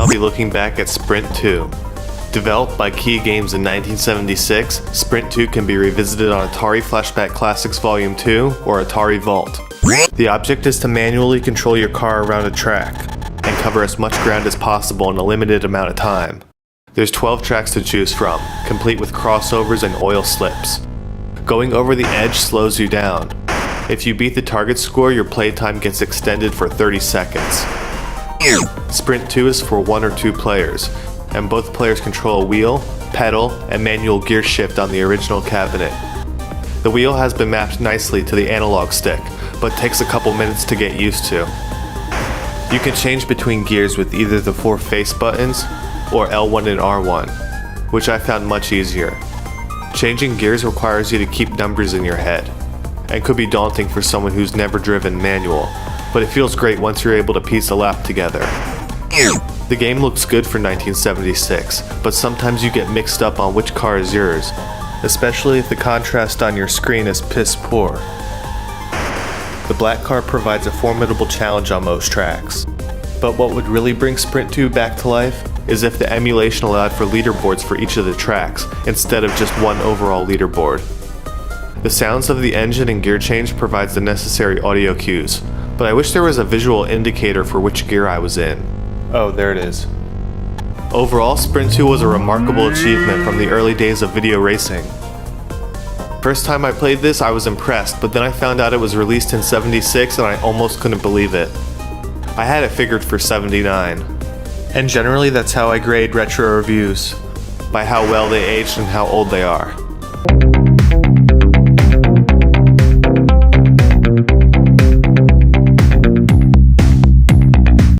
now be looking back at Sprint 2. Developed by Key Games in 1976, Sprint 2 can be revisited on Atari Flashback Classics Volume 2 or Atari Vault. The object is to manually control your car around a track and cover as much ground as possible in a limited amount of time. There's 12 tracks to choose from, complete with crossovers and oil slips. Going over the edge slows you down. If you beat the target score, your playtime gets extended for 30 seconds. Sprint 2 is for 1 or 2 players, and both players control a wheel, pedal, and manual gear shift on the original cabinet. The wheel has been mapped nicely to the analog stick, but takes a couple minutes to get used to. You can change between gears with either the 4 face buttons or L1 and R1, which I found much easier. Changing gears requires you to keep numbers in your head, and could be daunting for someone who's never driven manual, but it feels great once you're able to piece a lap together. The game looks good for 1976, but sometimes you get mixed up on which car is yours, especially if the contrast on your screen is piss poor. The black car provides a formidable challenge on most tracks, but what would really bring Sprint 2 back to life is if the emulation allowed for leaderboards for each of the tracks, instead of just one overall leaderboard. The sounds of the engine and gear change provides the necessary audio cues, but I wish there was a visual indicator for which gear I was in. Oh, there it is. Overall, Sprint 2 was a remarkable achievement from the early days of video racing. First time I played this, I was impressed, but then I found out it was released in '76 and I almost couldn't believe it. I had it figured for '79. And generally that's how I grade retro reviews, by how well they aged and how old they are.